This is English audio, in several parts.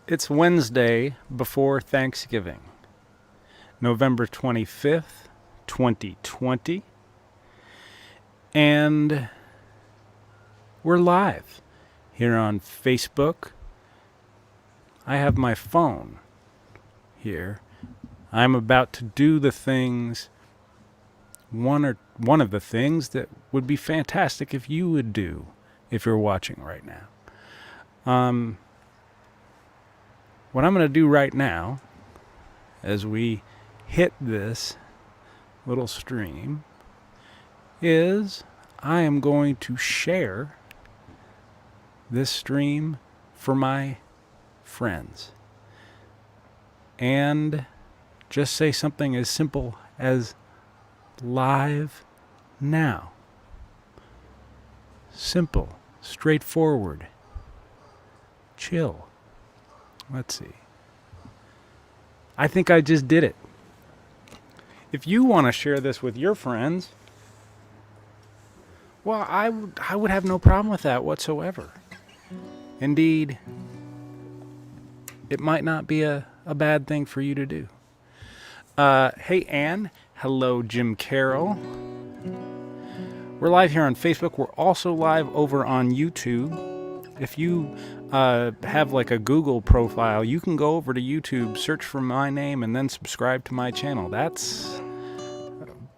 It's Wednesday before Thanksgiving, November 25th, 2020, and we're live here on Facebook. I have my phone here. I'm about to do the things, one of the things that would be fantastic if you would do if you're watching right now. What I'm going to do right now, as we hit this little stream, is I am going to share this stream for my friends. And just say something as simple as live now. Simple, straightforward, chill. Let's see. I think I just did it. If you want to share this with your friends, well, I would have no problem with that whatsoever. Indeed, it might not be a bad thing for you to do. Hey, Ann. Hello, Jim Carroll. We're live here on Facebook. We're also live over on YouTube. If you have like a Google profile, you can go over to YouTube, search for my name, and then subscribe to my channel. That's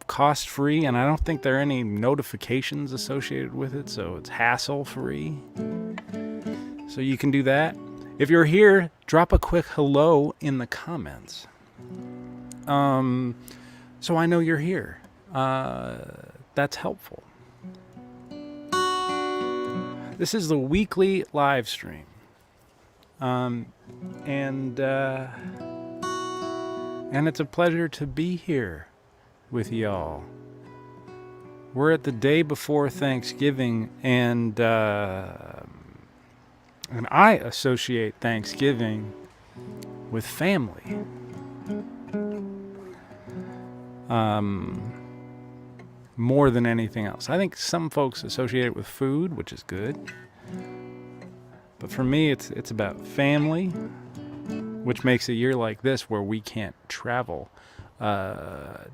cost-free, and I don't think there are any notifications associated with it, so it's hassle-free. So you can do that. If you're here, drop a quick hello in the comments. So I know you're here. That's helpful. This is the weekly live stream. And it's a pleasure to be here with y'all. We're at the day before Thanksgiving, and I associate Thanksgiving with family. More than anything else. I think some folks associate it with food, which is good. But for me, it's about family, which makes a year like this where we can't travel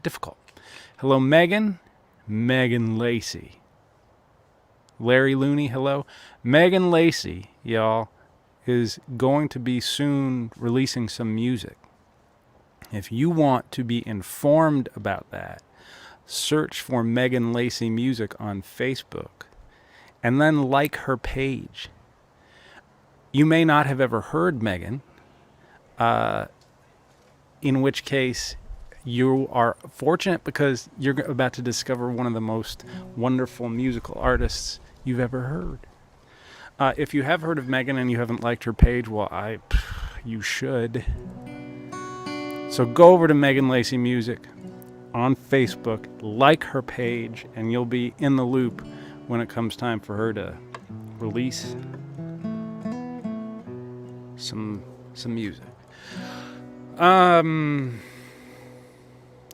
difficult. Hello, Megan Lacey. Larry Looney, hello. Megan Lacey, y'all, is going to be soon releasing some music. If you want to be informed about that, search for Megan Lacey Music on Facebook and then like her page. You may not have ever heard Megan, in which case you are fortunate because you're about to discover one of the most wonderful musical artists you've ever heard. If you have heard of Megan and you haven't liked her page, well, you should. So go over to Megan Lacey Music on Facebook, like her page, and you'll be in the loop when it comes time for her to release some music.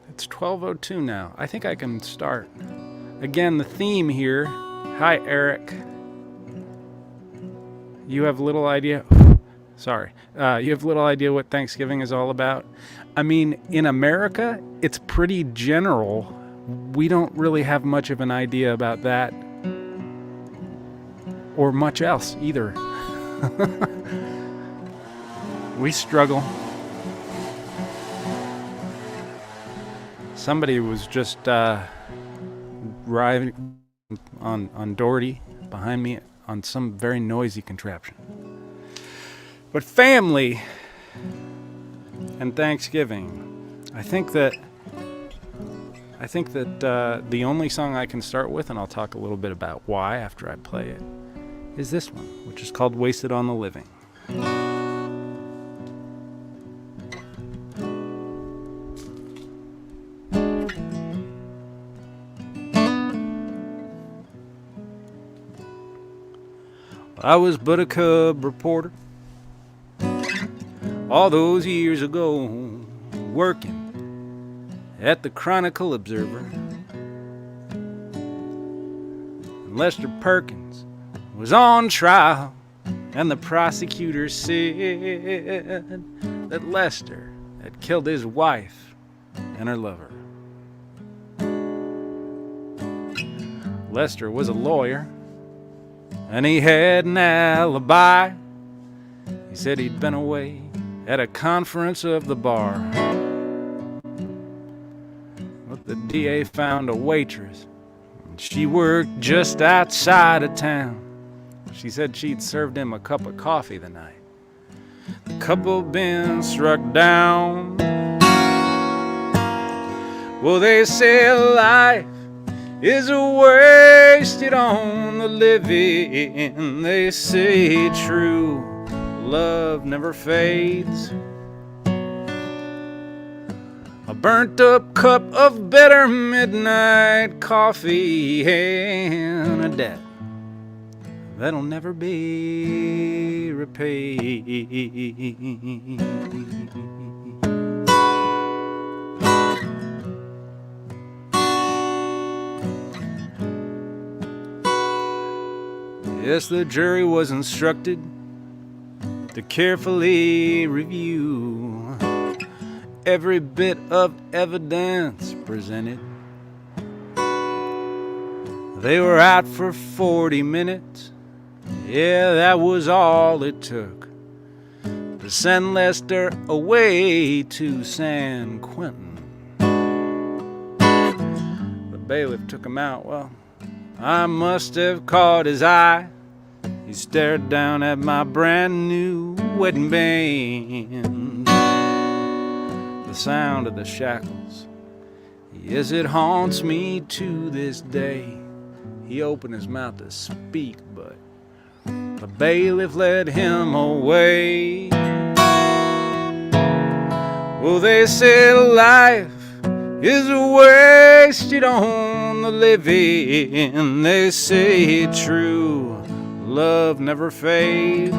It's 12:02 now. I think I can start. Again, the theme here. Hi, Eric. You have little idea. Sorry. You have little idea what Thanksgiving is all about. I mean, in America, it's pretty general. We don't really have much of an idea about that. Or much else, either. We struggle. Somebody was just driving on Doherty behind me on some very noisy contraption. But family and Thanksgiving, I think that the only song I can start with, and I'll talk a little bit about why after I play it, is this one, which is called Wasted on the Living. I was but a cub reporter all those years ago, working at the Chronicle Observer. And Lester Perkins was on trial and the prosecutor said that Lester had killed his wife and her lover. Lester was a lawyer, and he had an alibi. He said he'd been away at a conference of the bar. But the DA found a waitress, and she worked just outside of town. She said she'd served him a cup of coffee the night the couple been struck down. Well, they say life is wasted on the living. They say true love never fades. A burnt up cup of bitter midnight coffee and a debt that'll never be repaid. Yes, the jury was instructed to carefully review every bit of evidence presented. They were out for 40 minutes. Yeah, that was all it took to send Lester away to San Quentin. The bailiff took him out. Well, I must have caught his eye. He stared down at my brand new wedding band. The sound of the shackles, yes, it haunts me to this day. He opened his mouth to speak, but the bailiff led him away. Well, they say life is wasted on the living. They say true love never fades.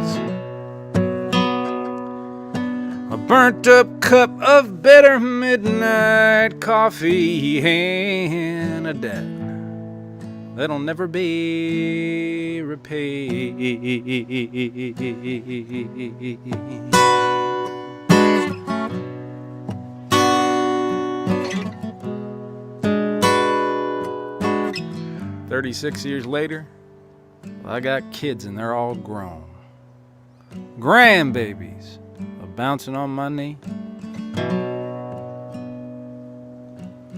A burnt up cup of bitter midnight coffee and a debt that'll never be repaid. 36 years later, I got kids and they're all grown. Grandbabies are bouncing on my knee.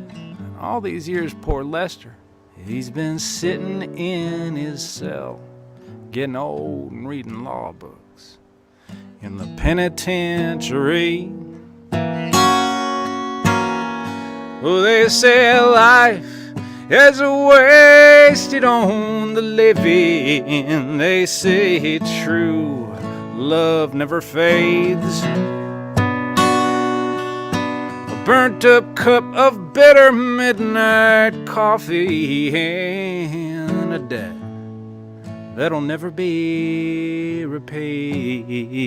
And all these years, poor Lester, he's been sitting in his cell, getting old and reading law books in the penitentiary. Well, they say life is wasted on the living. They say true love never fades. A burnt up cup of bitter midnight coffee and a debt that'll never be repaid.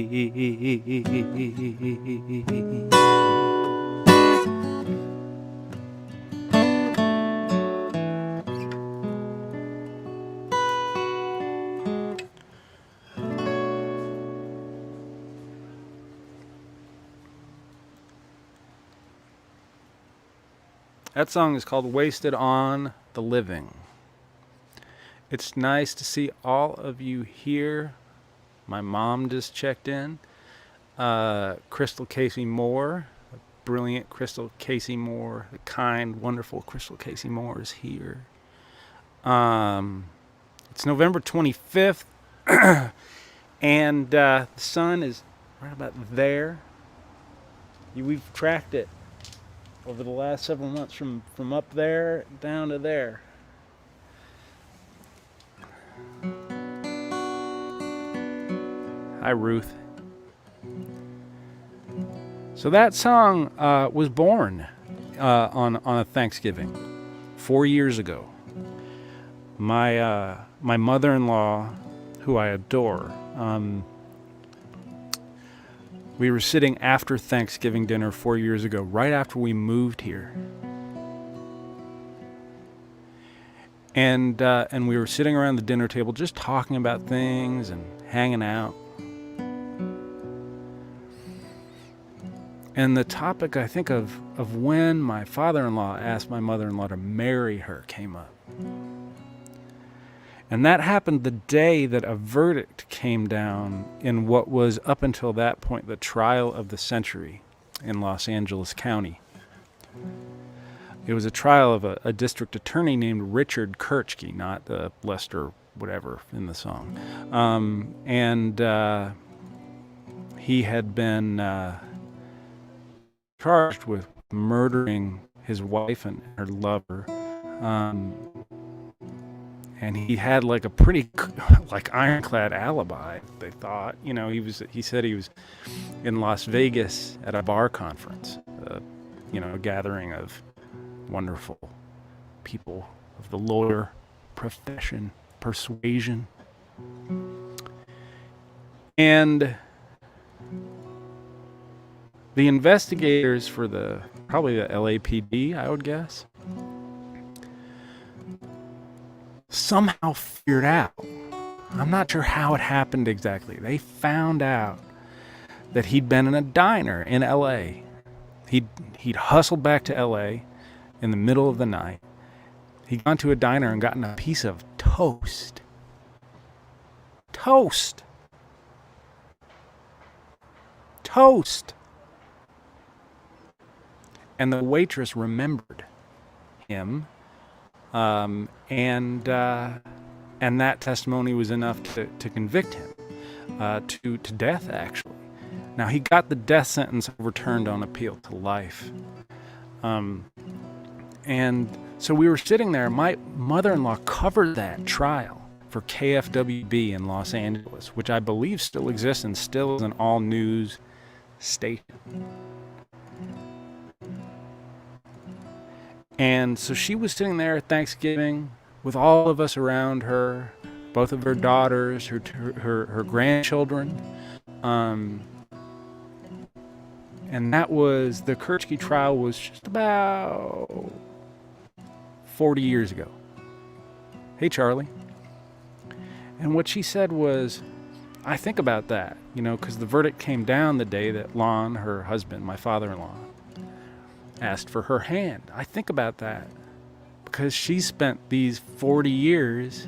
That song is called Wasted on the Living. It's nice to see all of you here. My mom just checked in. Crystal Casey Moore, brilliant Crystal Casey Moore, the kind, wonderful Crystal Casey Moore is here. It's November 25th, and the sun is right about there. We've tracked it over the last several months from up there down to there. Hi, Ruth. So that song was born on a Thanksgiving 4 years ago. My mother-in-law, who I adore, we were sitting after Thanksgiving dinner 4 years ago, right after we moved here. And we were sitting around the dinner table just talking about things and hanging out. And the topic, I think, of when my father-in-law asked my mother-in-law to marry her came up. And that happened the day that a verdict came down in what was, up until that point, the trial of the century in Los Angeles County. It was a trial of a district attorney named Richard Kirchke, not Lester whatever in the song. He had been charged with murdering his wife and her lover. And he had like a pretty like ironclad alibi, they thought. You know, he said he was in Las Vegas at a bar conference, a gathering of wonderful people of the lawyer profession, persuasion. And the investigators for probably the LAPD, I would guess, somehow figured out, I'm not sure how it happened exactly, they found out that he'd been in a diner in LA. He'd hustled back to LA in the middle of the night. He'd gone to a diner and gotten a piece of toast. Toast! And the waitress remembered him, and that testimony was enough to convict him to death, actually. Now, he got the death sentence overturned on appeal to life. And so we were sitting there. My mother-in-law covered that trial for KFWB in Los Angeles, which I believe still exists and still is an all-news station. And so she was sitting there at Thanksgiving with all of us around her, both of her daughters, her grandchildren. And that was, the Kirchke trial was just about 40 years ago. Hey, Charlie. And what she said was, I think about that, because the verdict came down the day that Lon, her husband, my father-in-law, asked for her hand. I think about that because she spent these 40 years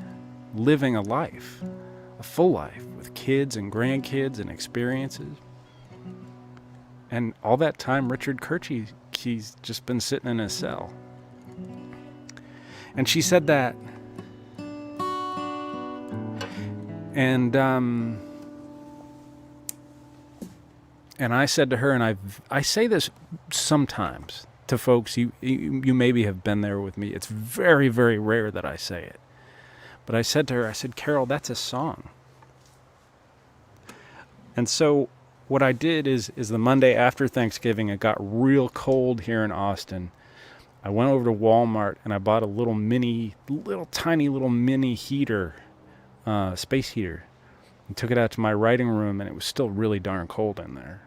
living a life, a full life with kids and grandkids and experiences. And all that time, Richard Kirchke's just been sitting in his cell. And she said that. And I said to her, and I say this sometimes to folks, you maybe have been there with me. It's very, very rare that I say it. But I said to her, Carol, that's a song. And so what I did is the Monday after Thanksgiving, it got real cold here in Austin. I went over to Walmart and I bought a little tiny little mini heater, space heater, and took it out to my writing room, and it was still really darn cold in there.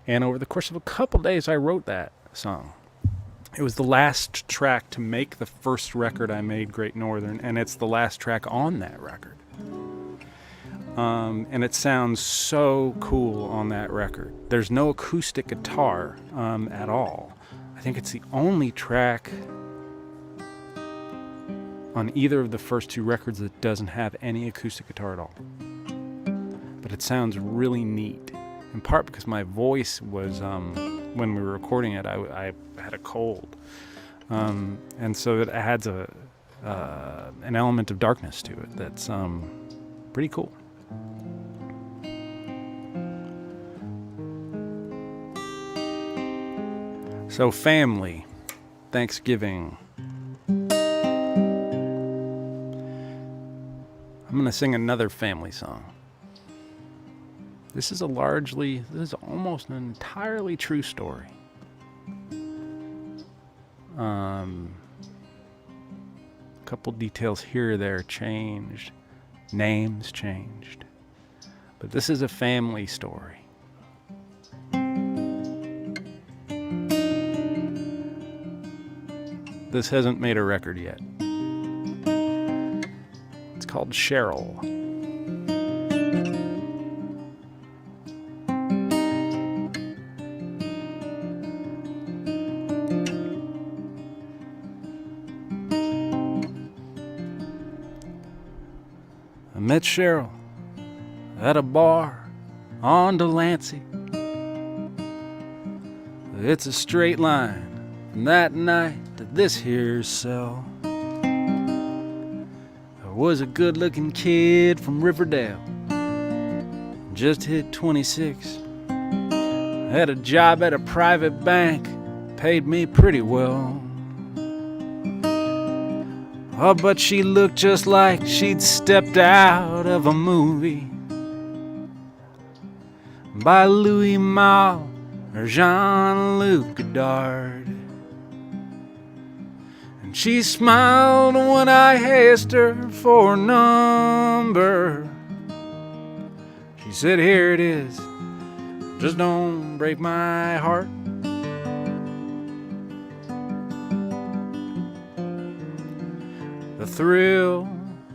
And over the course of a couple days, I wrote that song. It was the last track to make the first record I made, Great Northern, and it's the last track on that record. And it sounds so cool on that record. There's no acoustic guitar at all. I think it's the only track on either of the first two records that doesn't have any acoustic guitar at all. But it sounds really neat, in part because my voice was, when we were recording it, I had a cold. And so it adds an element of darkness to it that's pretty cool. So family, Thanksgiving. I'm going to sing another family song. This is almost an entirely true story. A couple details here or there changed. Names changed. But this is a family story. this hasn't made a record yet. It's called Cheryl. I met Cheryl at a bar on Delancey. It's a straight line from that night to this here cell. I was a good-looking kid from Riverdale, just hit 26. I had a job at a private bank, paid me pretty well. Oh, but she looked just like she'd stepped out of a movie by Louis Malle or Jean-Luc Godard. And she smiled when I asked her for a number. She said, "Here it is, just don't break my heart." The thrill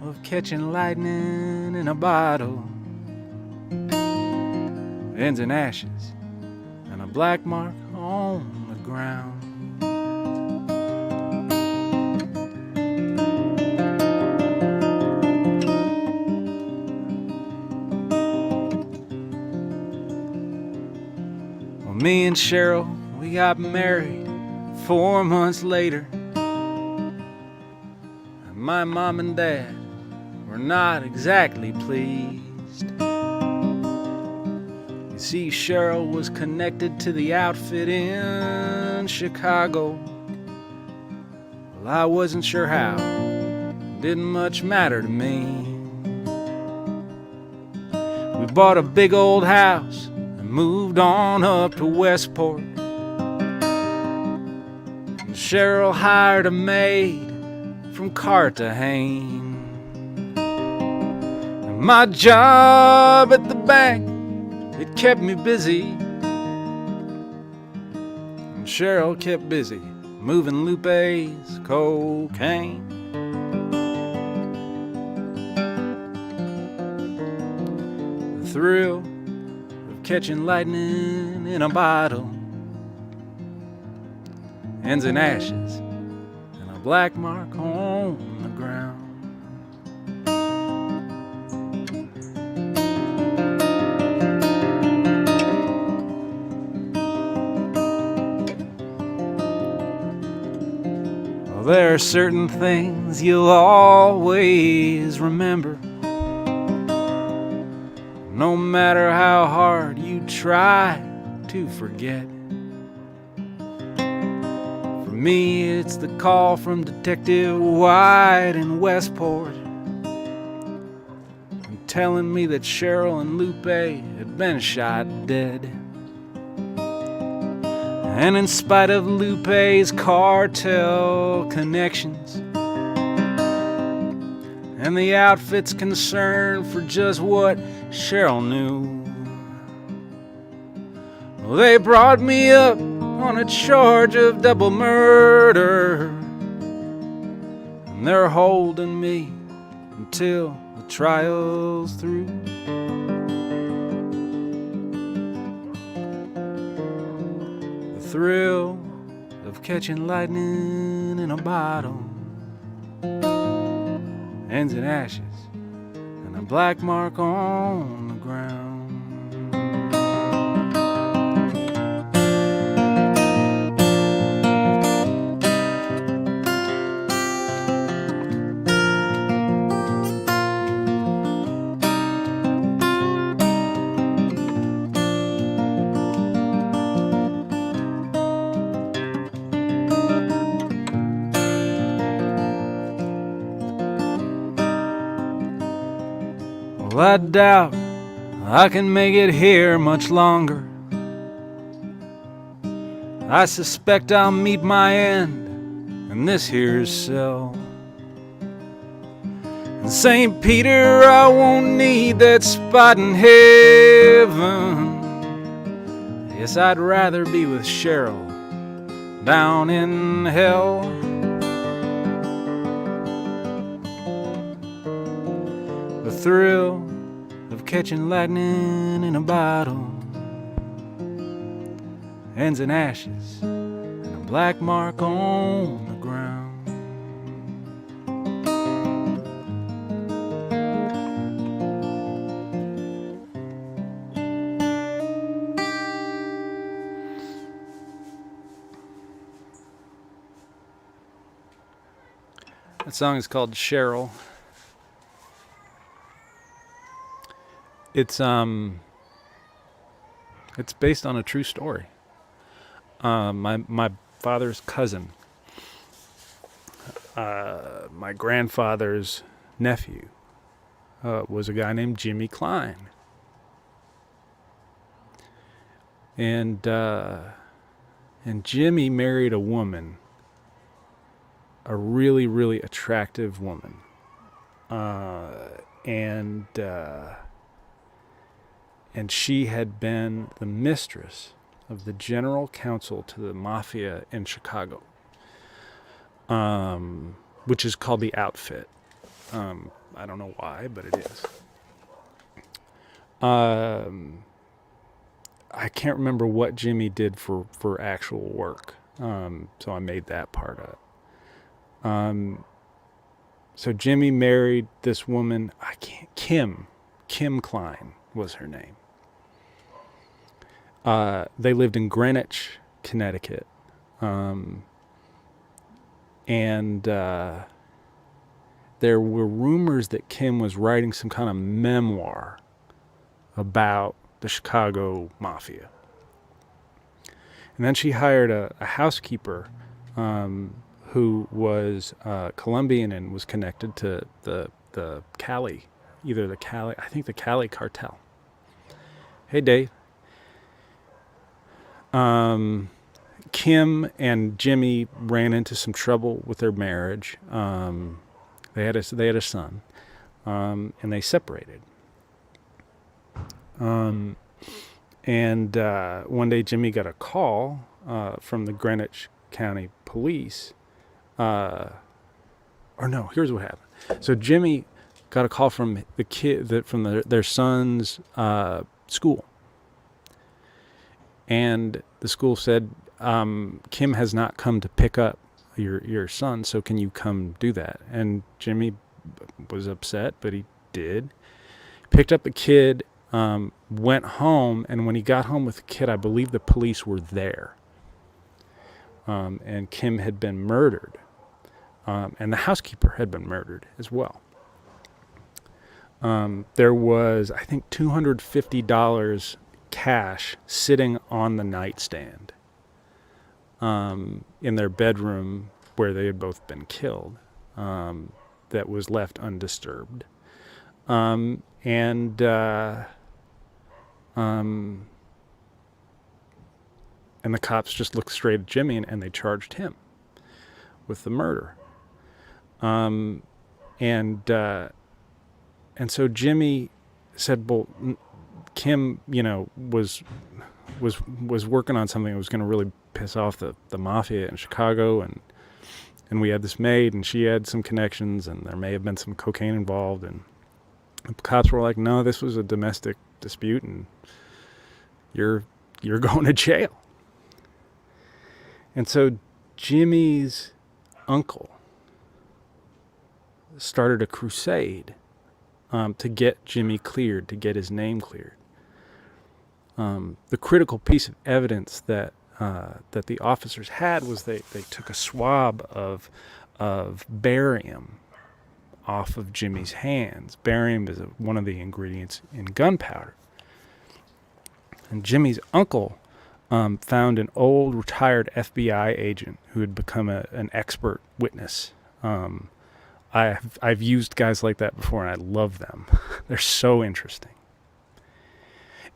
of catching lightning in a bottle ends in ashes and a black mark on the ground. Well, me and Cheryl, we got married 4 months later. My mom and dad were not exactly pleased. You see, Cheryl was connected to the outfit in Chicago. Well, I wasn't sure how. Didn't much matter to me. We bought a big old house and moved on up to Westport. And Cheryl hired a maid from Cartagena. And my job at the bank, it kept me busy. And Cheryl kept busy moving Lupe's cocaine. The thrill of catching lightning in a bottle ends in ashes, black mark on the ground. Well, there are certain things you'll always remember, no matter how hard you try to forget. For me, it's the call from Detective White in Westport, telling me that Cheryl and Lupe had been shot dead. And in spite of Lupe's cartel connections and the outfit's concern for just what Cheryl knew, well, they brought me up on a charge of double murder, and they're holding me until the trial's through. The thrill of catching lightning in a bottle ends in ashes and a black mark on the ground. Well, I doubt I can make it here much longer. I suspect I'll meet my end in this here's cell. In St. Peter, I won't need that spot in heaven. Yes, I'd rather be with Cheryl down in hell. The thrill of catching lightning in a bottle ends in ashes and a black mark on the ground. That song is called Cheryl. It's based on a true story. My father's cousin, my grandfather's nephew, was a guy named Jimmy Klein, and Jimmy married a woman, a really, really attractive woman, and she had been the mistress of the general counsel to the mafia in Chicago, which is called the Outfit. I don't know why, but it is. I can't remember what Jimmy did for actual work, so I made that part up. So Jimmy married this woman, Kim Klein was her name. They lived in Greenwich, Connecticut. And there were rumors that Kim was writing some kind of memoir about the Chicago Mafia. And then she hired a housekeeper who was Colombian and was connected to the Cali, I think the Cali cartel. Hey, Dave. Kim and Jimmy ran into some trouble with their marriage. They had a son, and they separated. And one day Jimmy got a call from the Greenwich County Police. Here's what happened. So Jimmy got a call from the kid from their son's school. And the school said, Kim has not come to pick up your son, so can you come do that? And Jimmy was upset, but he did. Picked up the kid, went home, and when he got home with the kid, I believe the police were there. And Kim had been murdered. And the housekeeper had been murdered as well. There was, I think, $250 cash sitting on the nightstand in their bedroom where they had both been killed, that was left undisturbed. And the cops just looked straight at Jimmy and they charged him with the murder. And so Jimmy said, well, Kim, was working on something that was going to really piss off the mafia in Chicago, and we had this maid, and she had some connections, and there may have been some cocaine involved, and the cops were like, no, this was a domestic dispute, and you're going to jail. And so Jimmy's uncle started a crusade to get Jimmy cleared, to get his name cleared. The critical piece of evidence that the officers had was they took a swab of barium off of Jimmy's hands. Barium is one of the ingredients in gunpowder. And Jimmy's uncle found an old retired FBI agent who had become an expert witness. I've used guys like that before, and I love them. They're so interesting.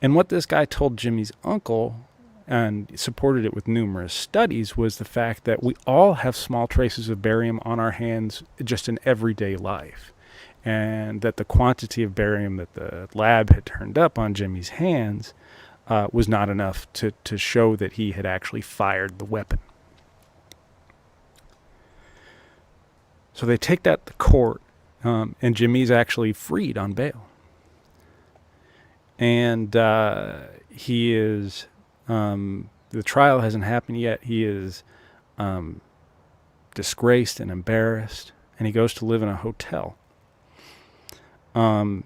And what this guy told Jimmy's uncle, and supported it with numerous studies, was the fact that we all have small traces of barium on our hands just in everyday life. And that the quantity of barium that the lab had turned up on Jimmy's hands was not enough to show that he had actually fired the weapon. So they take that to court, And Jimmy's actually freed on bail. And he is, the trial hasn't happened yet. He is disgraced and embarrassed, and he goes to live in a hotel. And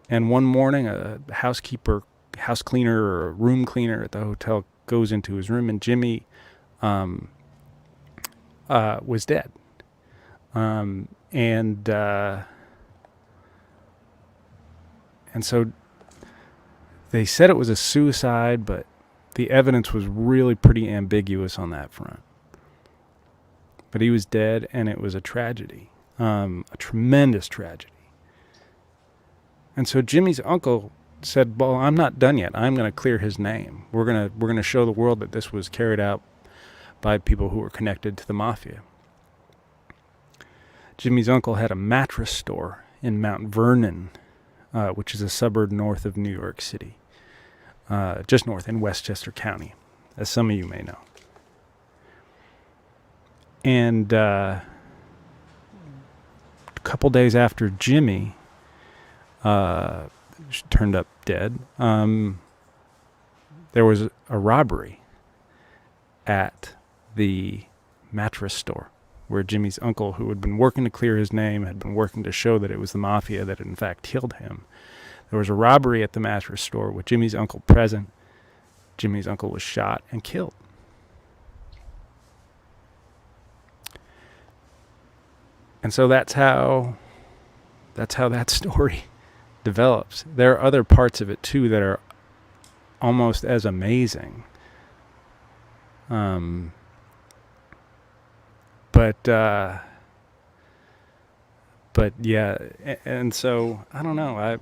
one morning, a house cleaner, or a room cleaner at the hotel goes into his room, and Jimmy was dead. And so they said it was a suicide, but the evidence was really pretty ambiguous on that front. But he was dead, and it was a tragedy, a tremendous tragedy. And so Jimmy's uncle said, well, I'm not done yet. I'm going to clear his name. We're going to show the world that this was carried out by people who were connected to the mafia. Jimmy's uncle had a mattress store in Mount Vernon, which is a suburb north of New York City, just north in Westchester County, as some of you may know. And a couple days after Jimmy turned up dead, there was a robbery at the mattress store where Jimmy's uncle, who had been working to clear his name, had been working to show that it was the mafia that had in fact killed him. There was a robbery at the mattress store with Jimmy's uncle present. Jimmy's uncle was shot and killed. And so that's how that story develops. There are other parts of it too that are almost as amazing. But yeah, and so I don't know.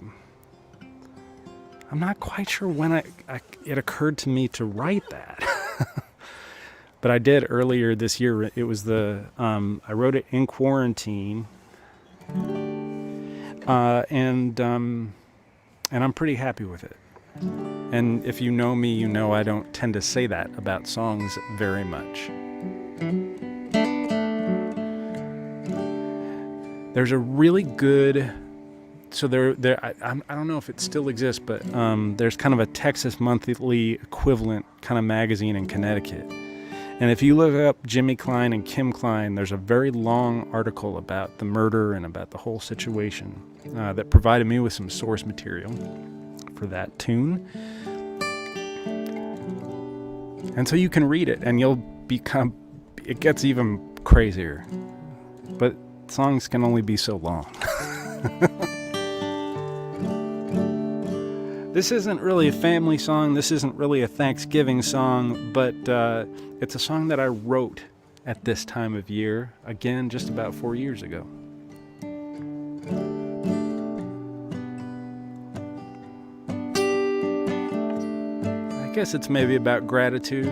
I'm not quite sure when it occurred to me to write that. But I did earlier this year. It was I wrote it in quarantine, and I'm pretty happy with it. And if you know me, you know I don't tend to say that about songs very much. There's a really good, so I don't know if it still exists, but there's kind of a Texas Monthly equivalent kind of magazine in Connecticut. And if you look up Jimmy Klein and Kim Klein, there's a very long article about the murder and about the whole situation that provided me with some source material for that tune. And so you can read it, and you'll become, it gets even crazier. But songs can only be so long. This isn't really a family song. This isn't really a Thanksgiving song, but it's a song that I wrote at this time of year, again, just about 4 years ago. I guess it's maybe about gratitude.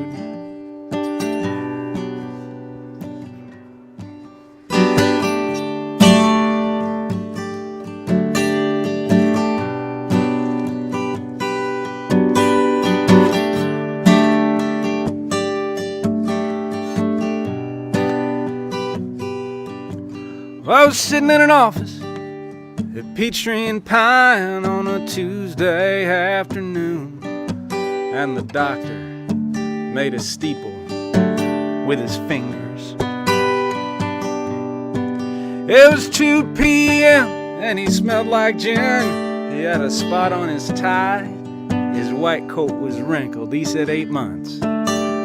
I was sitting in an office at Peachtree and Pine on a Tuesday afternoon, and the doctor made a steeple with his fingers. It was 2 p.m. and he smelled like gin. He had a spot on his tie. His white coat was wrinkled. He said 8 months,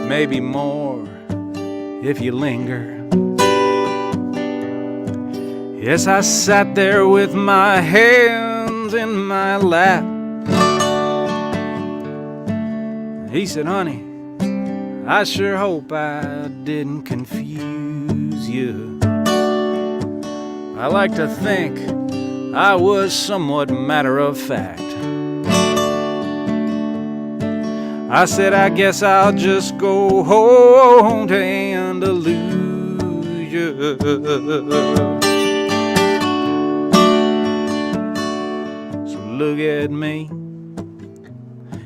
maybe more if you linger. Yes, I sat there with my hands in my lap. He said, honey, I sure hope I didn't confuse you. I like to think I was somewhat matter of fact. I said, I guess I'll just go home to Andalusia. Look at me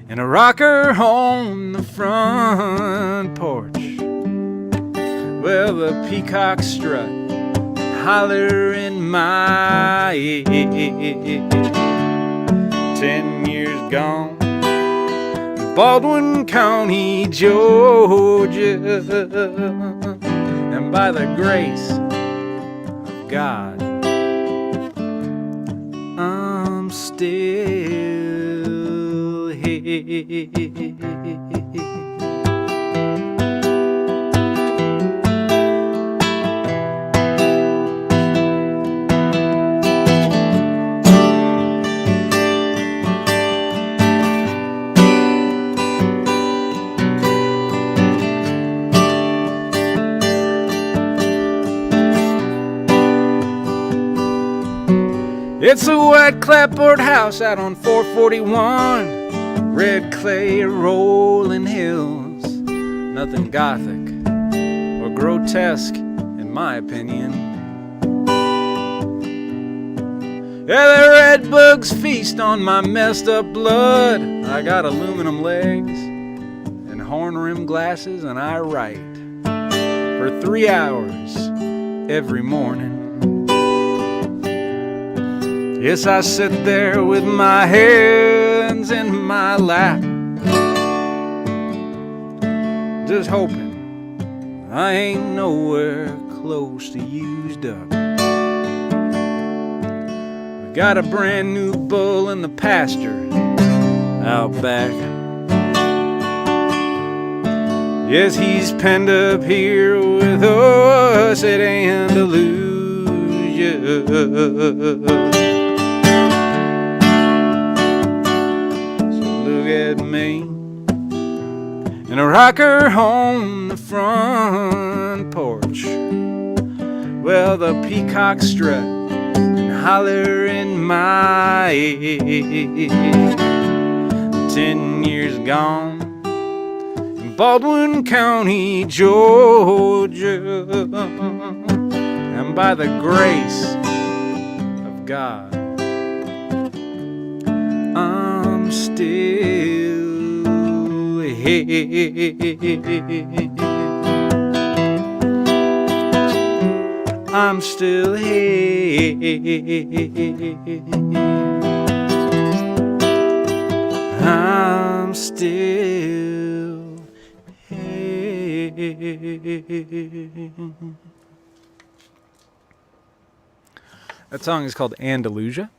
in a rocker on the front porch. Well, the peacocks strut, holler in my ear. 10 years gone, Baldwin County, Georgia, and by the grace of God, I'm still here. It's a white clapboard house out on 441, red clay rolling hills. Nothing gothic or grotesque, in my opinion. Yeah, the red bugs feast on my messed up blood. I got aluminum legs and horn-rimmed glasses, and I write for 3 hours every morning. Yes, I sit there with my hands in my lap, just hoping I ain't nowhere close to used up. We got a brand new bull in the pasture out back. Yes, he's penned up here with us at Andalusia. At me and a rocker on the front porch. Well, the peacocks strut and holler in my ear. 10 years gone in Baldwin County, Georgia, and by the grace of God, I'm still here. I'm still here. I'm still here. That song is called Andalusia.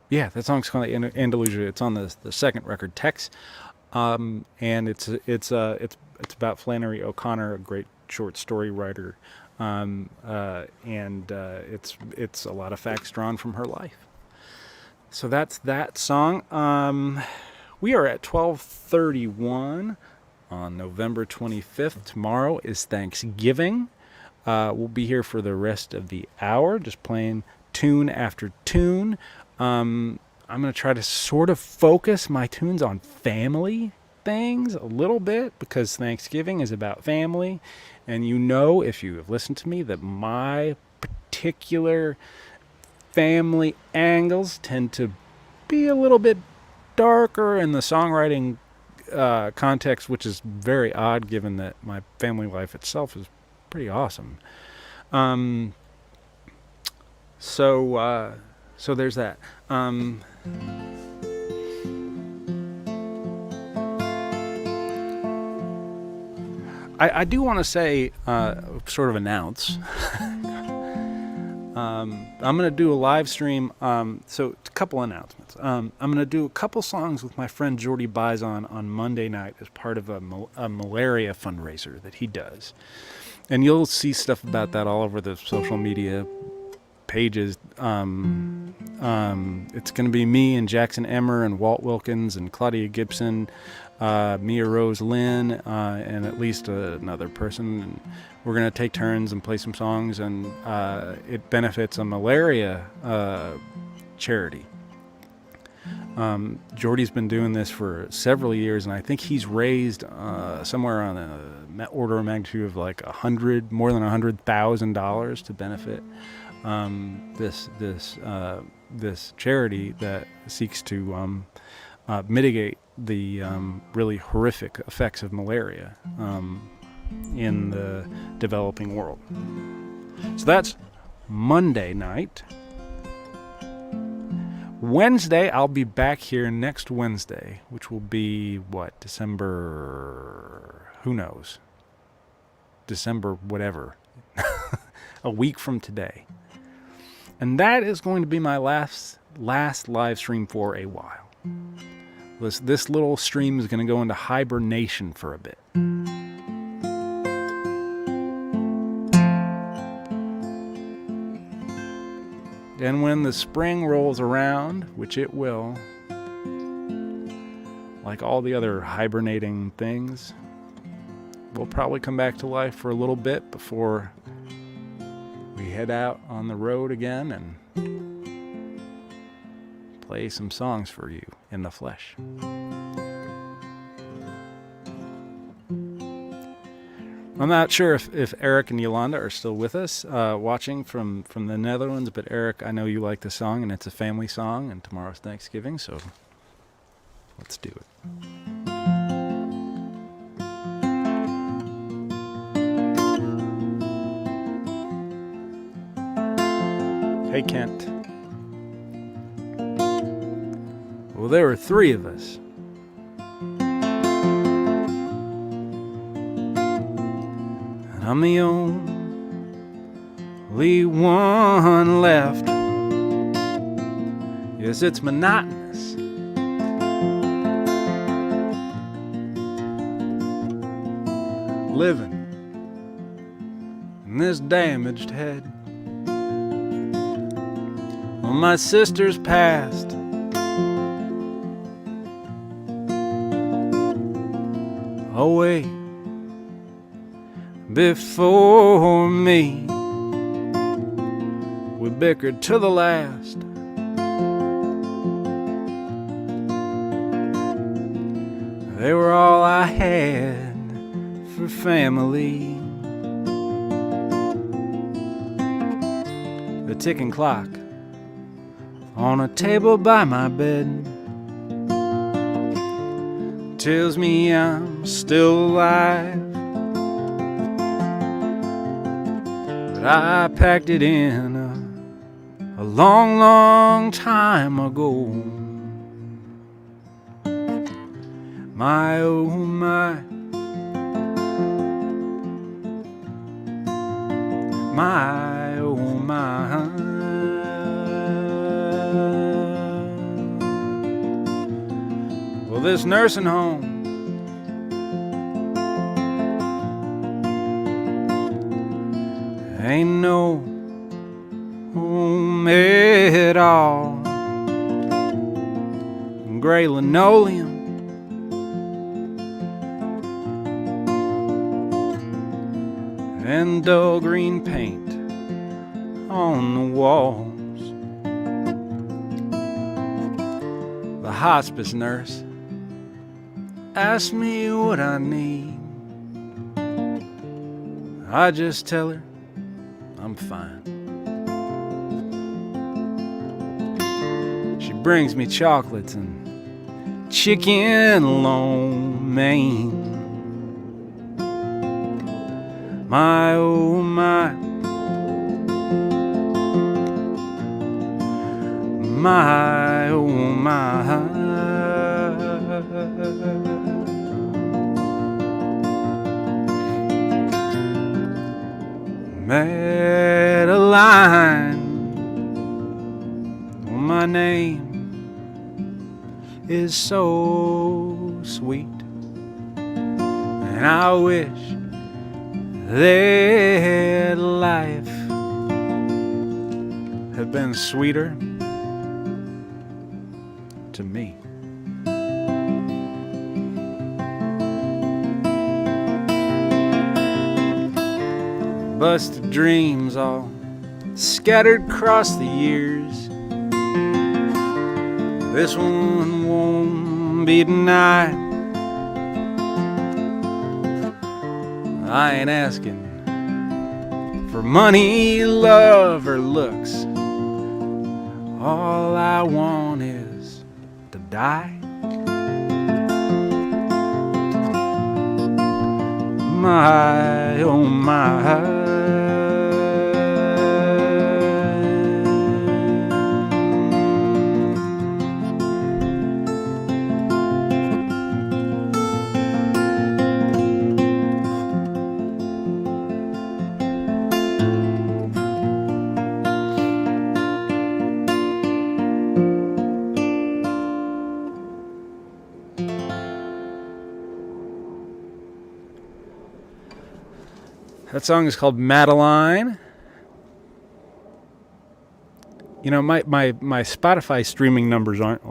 Yeah, that song's called Andalusia. It's on the second record, Tex, and it's about Flannery O'Connor, a great short story writer, and it's a lot of facts drawn from her life. So that's that song. We are at 12:31 on November 25th. Tomorrow is Thanksgiving. We'll be here for the rest of the hour, just playing tune after tune. I'm going to try to sort of focus my tunes on family things a little bit, because Thanksgiving is about family. And you know, if you have listened to me, that my particular family angles tend to be a little bit darker in the songwriting context, which is very odd given that my family life itself is pretty awesome. So there's that. I do want to say, sort of announce, I'm going to do a live stream. So a couple announcements. I'm going to do a couple songs with my friend Jordy Bison on Monday night as part of a malaria fundraiser that he does. And you'll see stuff about that all over the social media pages. It's going to be me and Jackson Emmer and Walt Wilkins and Claudia Gibson, Mia Rose Lynn, and at least another person. And we're going to take turns and play some songs, and it benefits a malaria charity. Jordy's been doing this for several years, and I think he's raised somewhere on the order of magnitude of like more than $100,000 to benefit this charity that seeks to mitigate the really horrific effects of malaria in the developing world. So that's Monday night. Wednesday, I'll be back here next Wednesday, which will be, December, who knows? December whatever. A week from today. And that is going to be my last live stream for a while. This little stream is going to go into hibernation for a bit. And when the spring rolls around, which it will, like all the other hibernating things, we'll probably come back to life for a little bit before we head out on the road again and play some songs for you in the flesh. I'm not sure if Eric and Yolanda are still with us, watching from the Netherlands, but Eric, I know you like the song, and it's a family song, and tomorrow's Thanksgiving, so let's do it. Hey, Kent. Well, there were 3 of us. I'm the only one left. Yes, it's monotonous. Living in this damaged head. Well, my sister's passed. Away before me. We bickered to the last. They were all I had for family. The ticking clock on a table by my bed tells me I'm still alive. I packed it in a long, long time ago. My, oh my, my, oh my. Well, this nursing home ain't no home at all. Gray linoleum and dull green paint on the walls. The hospice nurse asked me what I need. I just tell her I'm fine. She brings me chocolates and chicken lo mein. My, oh my, my, oh my. Madeline, well, my name is so sweet, and I wish that life had been sweeter to me. Busted dreams all scattered across the years. This one won't be denied. I ain't asking for money, love, or looks. All I want is to die my, oh my. That song is called Madeline. You know, my Spotify streaming numbers aren't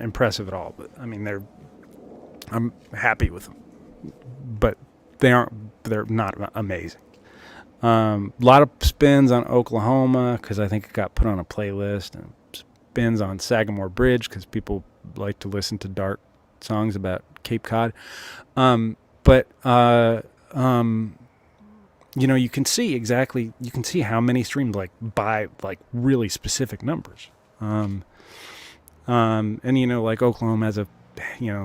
impressive at all, but I mean I'm happy with them. But they're not amazing. A lot of spins on Oklahoma because I think it got put on a playlist, and spins on Sagamore Bridge because people like to listen to dark songs about Cape Cod. You know, you can see how many streams by really specific numbers. And you know, like Oklahoma has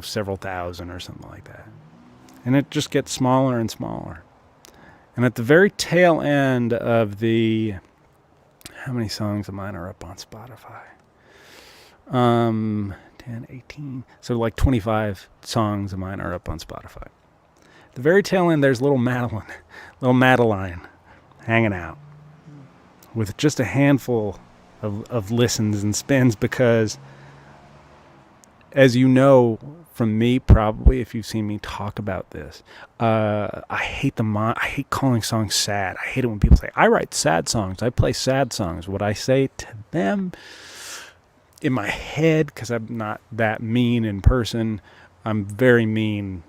several thousand or something like that. And it just gets smaller and smaller. And at the very tail end of how many songs of mine are up on Spotify? 10, 18. So 25 songs of mine are up on Spotify. The very tail end, there's little Madeline hanging out with just a handful of listens and spins because, as you know from me, probably if you've seen me talk about this, I hate calling songs sad. I hate it when people say, I write sad songs, I play sad songs. What I say to them in my head, because I'm not that mean in person, I'm very mean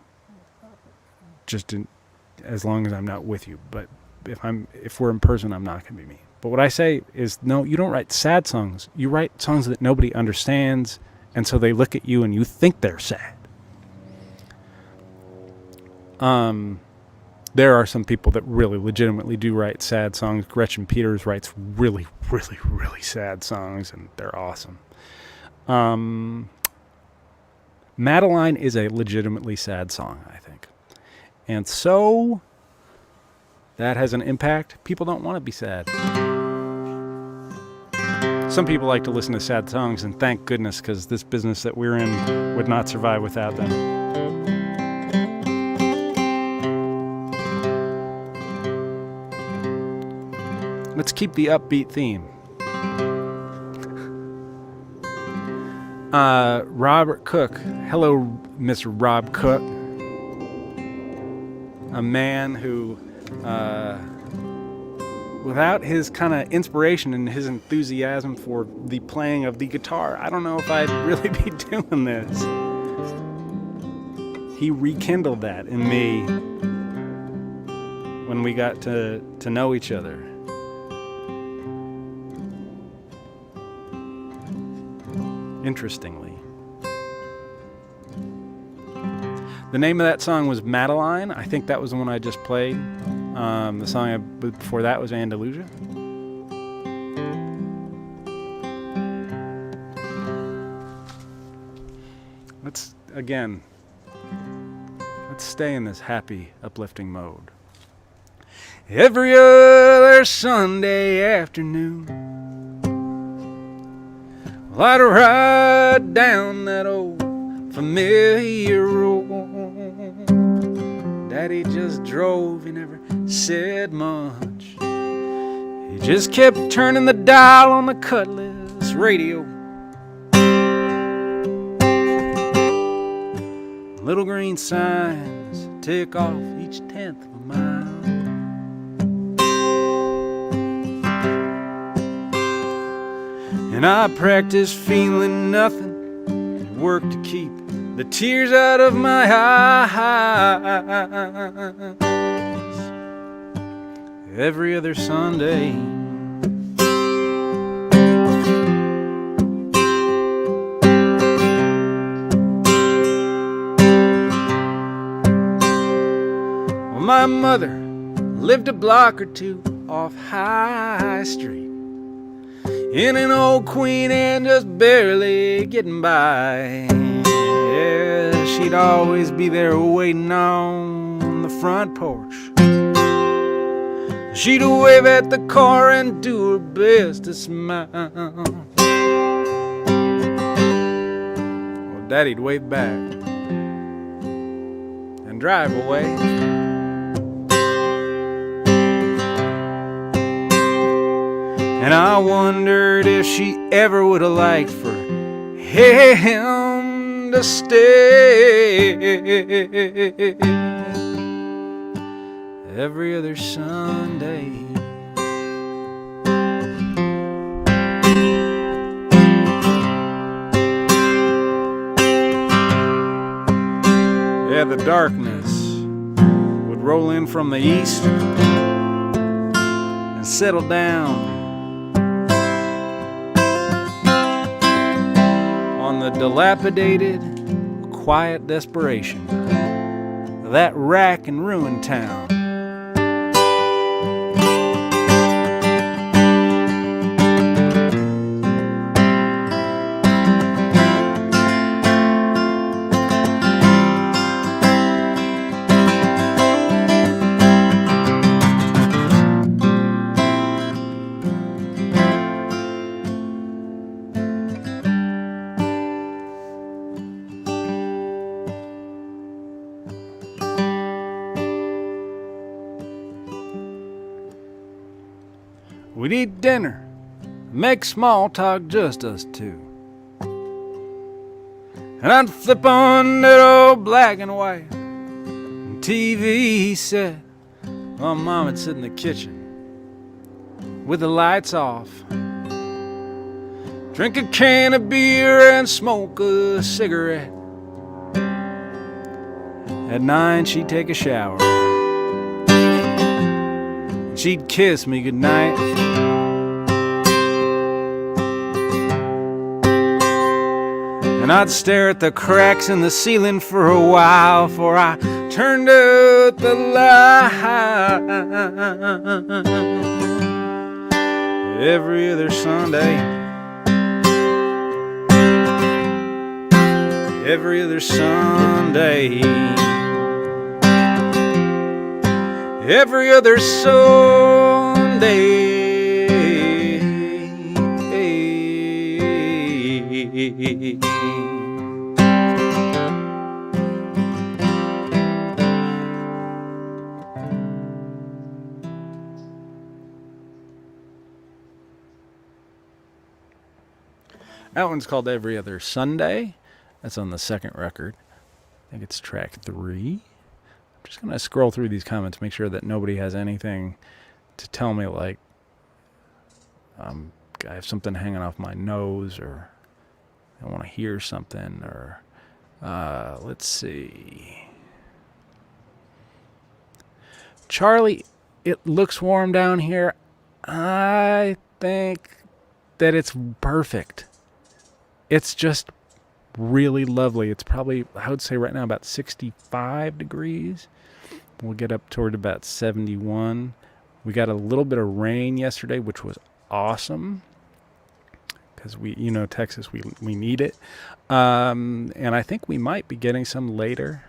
as long as I'm not with you. But if we're in person, I'm not going to be mean. But what I say is, no, you don't write sad songs. You write songs that nobody understands, and so they look at you and you think they're sad. There are some people that really legitimately do write sad songs. Gretchen Peters writes really, really, really sad songs, and they're awesome. Madeline is a legitimately sad song, I think. And so that has an impact. People don't want to be sad. Some people like to listen to sad songs, and thank goodness, because this business that we're in would not survive without them. Let's keep the upbeat theme. Robert Cook. Hello, Mr. Rob Cook. A man who, without his kind of inspiration and his enthusiasm for the playing of the guitar, I don't know if I'd really be doing this. He rekindled that in me when we got to know each other. Interestingly. The name of that song was Madeline. I think that was the one I just played. The song before that was Andalusia. Let's stay in this happy, uplifting mode. Every other Sunday afternoon, well, I'd ride down that old familiar road. Daddy just drove, he never said much. He just kept turning the dial on the Cutlass radio. Little green signs tick off each 10th of a mile. And I practice feeling nothing and work to keep the tears out of my eyes. Every other Sunday, well, my mother lived a block or two off High Street in an old Queen Anne, just barely getting by. Yeah, she'd always be there waiting on the front porch. She'd wave at the car and do her best to smile. Well, Daddy'd wave back and drive away. And I wondered if she ever would have liked for him to stay. Every other Sunday. Yeah, the darkness would roll in from the east and settle down on the dilapidated, quiet desperation of that rack and ruin town. We'd eat dinner, make small talk, just us two. And I'd flip on that old black and white TV set while Mom would sit in the kitchen with the lights off, drink a can of beer and smoke a cigarette. At 9 she'd take a shower. She'd kiss me goodnight. And I'd stare at the cracks in the ceiling for a while before I turned out the light. Every other Sunday. Every other Sunday. Every other Sunday. That one's called Every Other Sunday. That's on the second record. I think it's track 3. Just going to scroll through these comments, make sure that nobody has anything to tell me, like I have something hanging off my nose, or I want to hear something, or let's see. Charlie, it looks warm down here. I think that it's perfect. It's just really lovely. It's probably, I would say right now, about 65 degrees. We'll get up toward about 71. We got a little bit of rain yesterday, which was awesome, because Texas, we need it. And I think we might be getting some later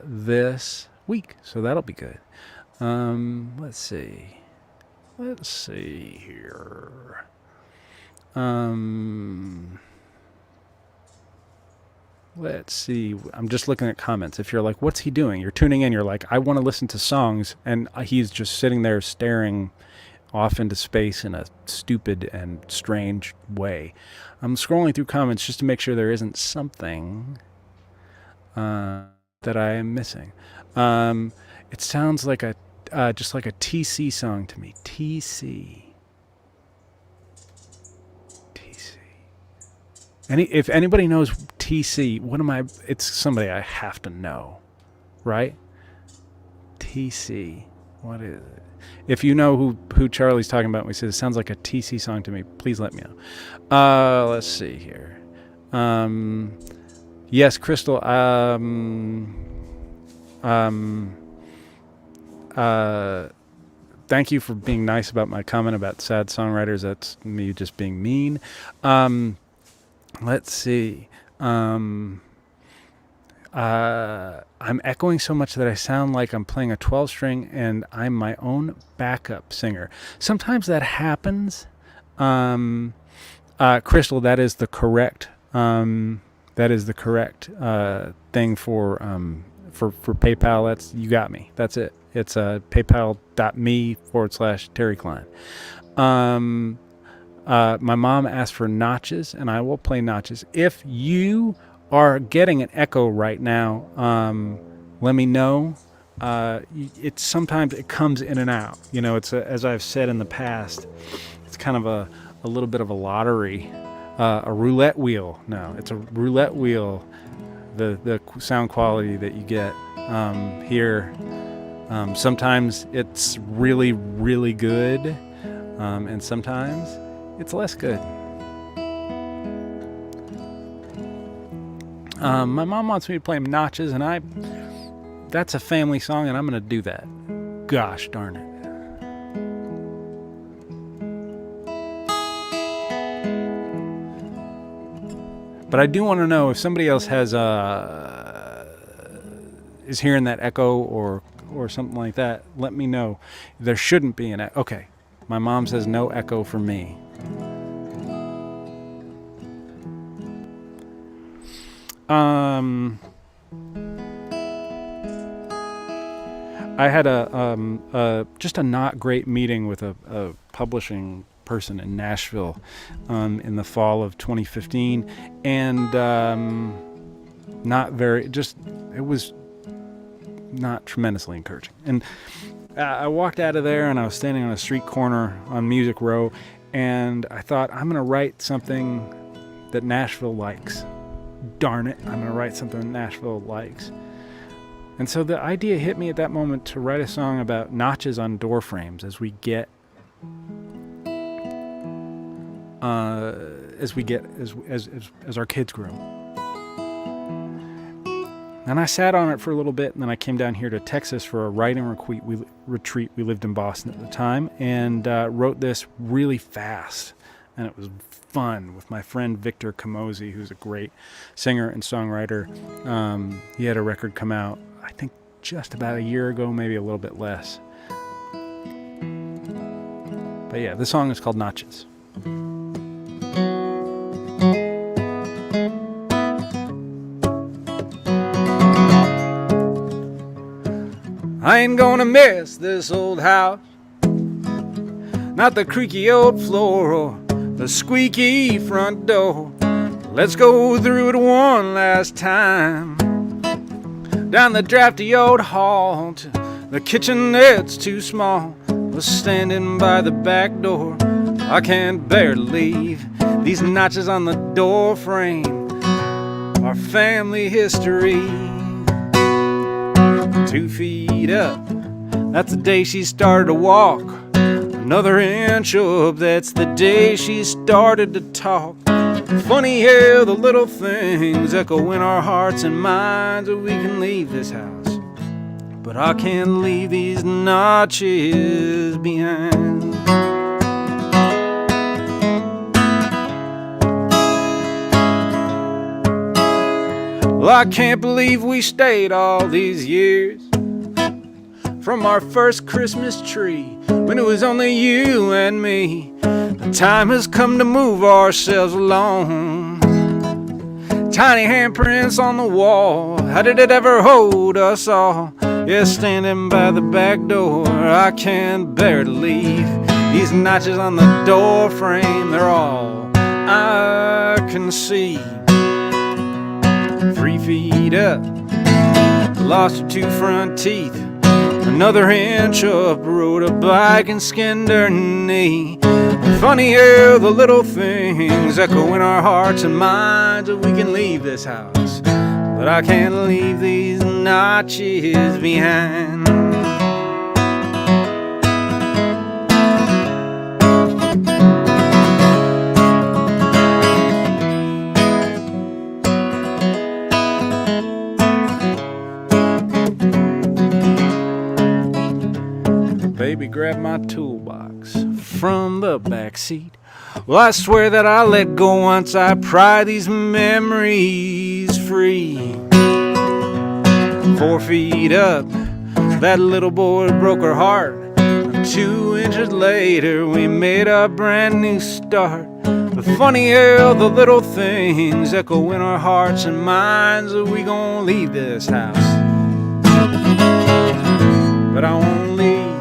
this week, so that'll be good. Let's see here. Let's see. I'm just looking at comments. If you're like, what's he doing? You're tuning in. You're like, I want to listen to songs. And he's just sitting there staring off into space in a stupid and strange way. I'm scrolling through comments just to make sure there isn't something that I am missing. It sounds like just like a TC song to me. TC. If anybody knows TC, it's somebody I have to know, right? TC, what is it? If you know who Charlie's talking about when he says it sounds like a TC song to me, please let me know. Let's see here. Yes, Crystal. Thank you for being nice about my comment about sad songwriters. That's me just being mean. Let's see. I'm echoing so much that I sound like I'm playing a 12-string and I'm my own backup singer. Sometimes that happens. Crystal, that is the correct thing for PayPal. That's, you got me. That's it. It's paypal.me/Terry Klein. My mom asked for notches, and I will play notches. If you are getting an echo right now, let me know. It's sometimes it comes in and out. You know, it's as I've said in the past, it's kind of a little bit of a lottery, a roulette wheel. No, it's a roulette wheel. The sound quality that you get here. Sometimes it's really, really good, and sometimes it's less good. My mom wants me to play notches, and that's a family song, and I'm going to do that. Gosh darn it. But I do want to know if somebody else is hearing that echo or something like that. Let me know. There shouldn't be an echo. Okay, my mom says no echo for me. I had just a not great meeting with a publishing person in Nashville in the fall of 2015, and it was not tremendously encouraging. And I walked out of there, and I was standing on a street corner on Music Row, and I thought, I'm going to write something that Nashville likes. Darn it, I'm going to write something that Nashville likes. And so the idea hit me at that moment to write a song about notches on door frames as our kids grow. And I sat on it for a little bit, and then I came down here to Texas for a writing retreat. We lived in Boston at the time, and wrote this really fast. And it was fun with my friend Victor Camozzi, who's a great singer and songwriter. He had a record come out, I think, just about a year ago, maybe a little bit less. But yeah, this song is called Notches. I ain't gonna miss this old house, not the creaky old floor or the squeaky front door. Let's go through it one last time, down the drafty old hall to the kitchen that's too small. Was standing by the back door, I can't bear to leave. These notches on the door frame are family history. 2 feet up, that's the day she started to walk. Another inch up, that's the day she started to talk. Funny how the little things echo in our hearts and minds, that we can leave this house, but I can't leave these notches behind. Well, I can't believe we stayed all these years, from our first Christmas tree when it was only you and me. The time has come to move ourselves along. Tiny handprints on the wall, how did it ever hold us all? Yeah, standing by the back door, I can't bear to leave. These notches on the door frame, they're all I can see. 3 feet up, lost her 2 front teeth. Another inch up, rode a bike and skinned her knee. Funny how the little things echo in our hearts and minds, that we can leave this house, but I can't leave these notches behind. Baby grabbed my toolbox from the back seat. Well, I swear that I let go once I pry these memories free. 4 feet up, that little boy broke her heart. 2 inches later, we made a brand new start. But funny how the little things echo in our hearts and minds. That we gon' leave this house, but I won't leave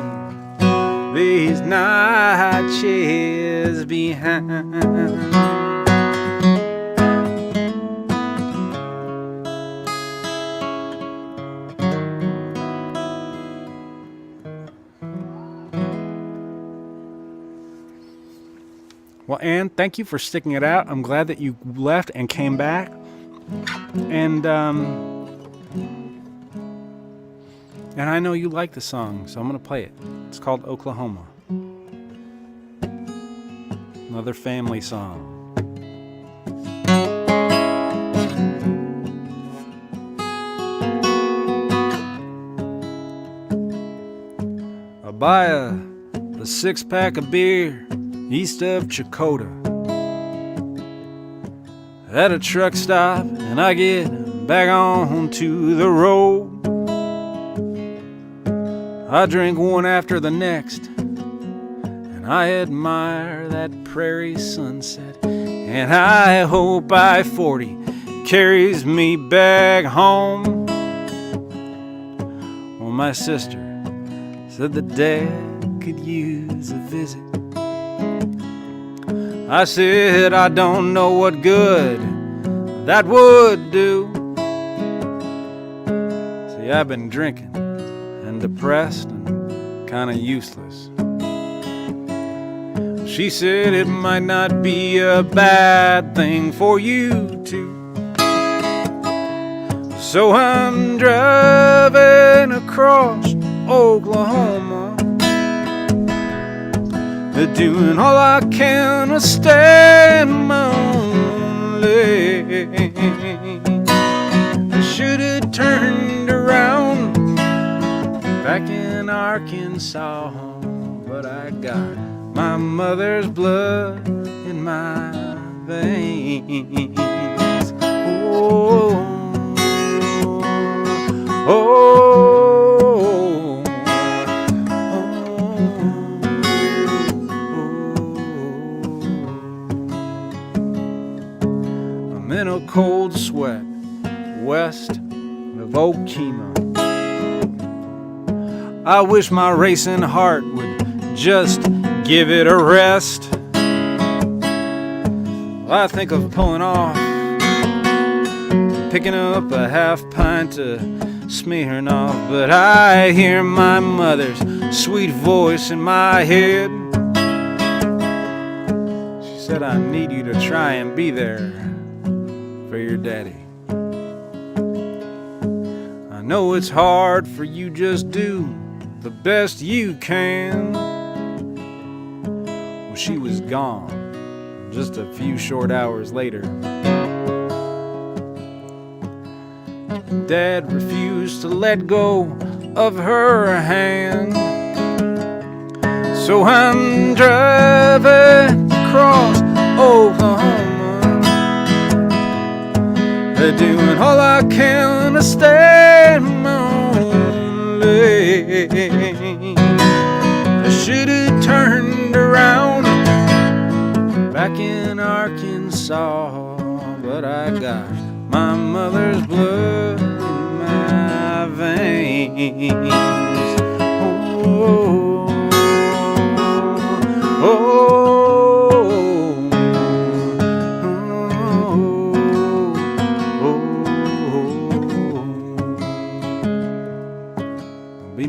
these night chairs behind. Well, Ann, thank you for sticking it out. I'm glad that you left and came back. And I know you like the song, so I'm going to play it. It's called Oklahoma. Another family song. I buy a 6-pack of beer east of Chakota at a truck stop, and I get back on to the road. I drink one after the next, and I admire that prairie sunset, and I hope I-40 carries me back home. Well, my sister said that Dad could use a visit. I said I don't know what good that would do. See, I've been drinking and depressed and kinda useless. She said it might not be a bad thing for you to. So I'm driving across Oklahoma, doing all I can to stand my own leg. I should have turned around back in Arkansas, but I got my mother's blood in my veins. Oh, oh. In a cold sweat west of Okemah. I wish my racing heart would just give it a rest. I think of pulling off, picking up a half pint of Smirnoff, but I hear my mother's sweet voice in my head. She said, I need you to try and be there for your daddy. I know it's hard for you, just do the best you can. Well, she was gone just a few short hours later. Dad refused to let go of her hand. So I'm driving across Oklahoma, doing all I can to stand my own leg. I should have turned around back in Arkansas, but I got my mother's blood in my veins. Oh, oh.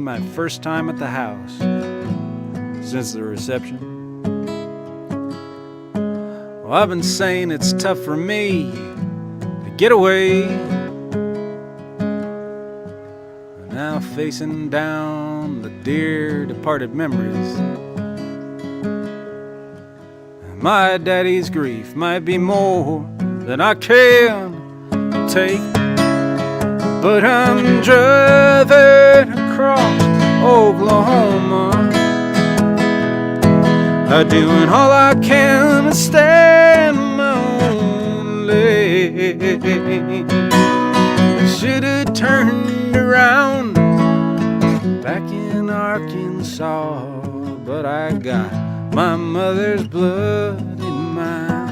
My first time at the house since the reception. Well, I've been saying it's tough for me to get away, and now facing down the dear departed memories. And my daddy's grief might be more than I can take, but I'm driving across Oklahoma, doing all I can to stand my own leg. I should have turned around around back in Arkansas, but I got my mother's blood in my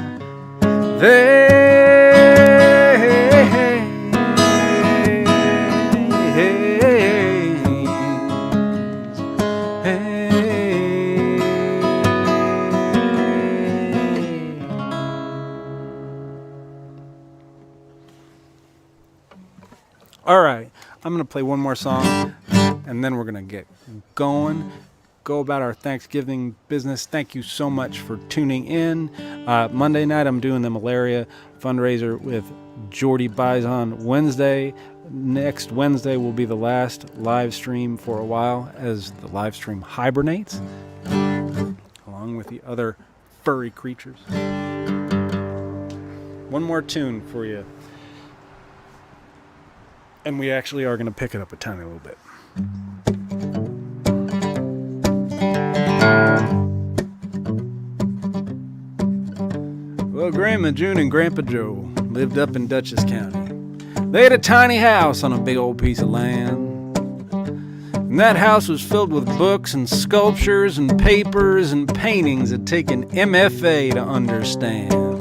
All right, I'm going to play one more song, and then we're going to get going, go about our Thanksgiving business. Thank you so much for tuning in. Monday night, I'm doing the malaria fundraiser with Jordy Bison. Wednesday, next Wednesday, will be the last live stream for a while as the live stream hibernates, along with the other furry creatures. One more tune for you. And we actually are going to pick it up a tiny little bit. Well, Grandma June and Grandpa Joe lived up in Dutchess County. They had a tiny house on a big old piece of land. And that house was filled with books and sculptures and papers and paintings that take an MFA to understand.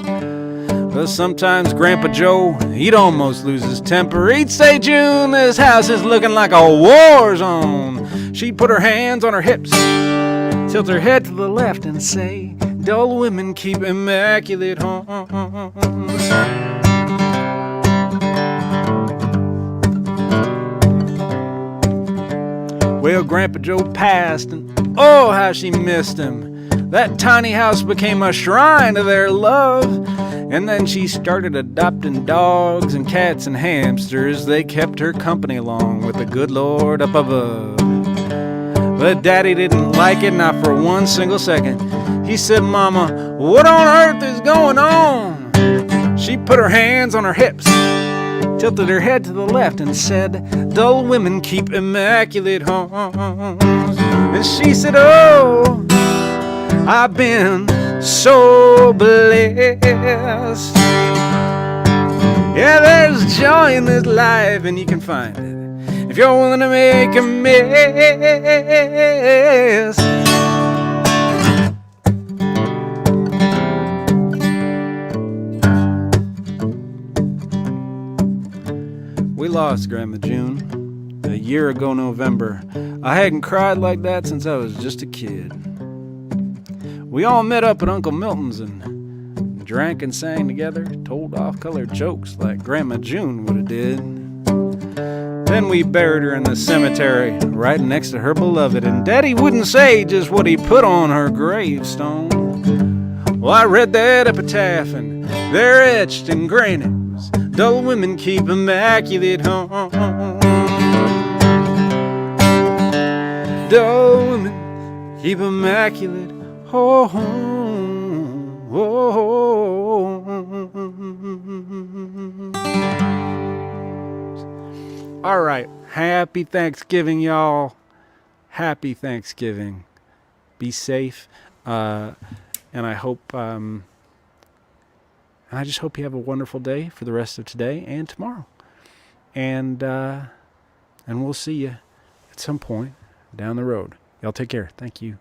But sometimes Grandpa Joe, he'd almost lose his temper. He'd say, June, this house is looking like a war zone. She'd put her hands on her hips, tilt her head to the left and say, dull women keep immaculate homes. Well, Grandpa Joe passed, and oh, how she missed him. That tiny house became a shrine to their love. And then she started adopting dogs and cats and hamsters. They kept her company along with the good Lord up above. But Daddy didn't like it, not for one single second. He said, Mama, what on earth is going on? She put her hands on her hips, tilted her head to the left and said, dull women keep immaculate homes. And she said, oh, I've been so blessed. Yeah, there's joy in this life, and you can find it if you're willing to make a mess. We lost Grandma June a year ago November. I hadn't cried like that since I was just a kid. We all met up at Uncle Milton's and drank and sang together, told off-color jokes like Grandma June would have did. Then we buried her in the cemetery right next to her beloved, and Daddy wouldn't say just what he put on her gravestone. Well, I read that epitaph, and there etched in granite, dull women keep immaculate homes. Dull women keep immaculate homes. All right. Happy Thanksgiving, y'all. Happy Thanksgiving. Be safe. And I hope, and I just hope you have a wonderful day for the rest of today and tomorrow. And we'll see you at some point down the road. Y'all take care. Thank you.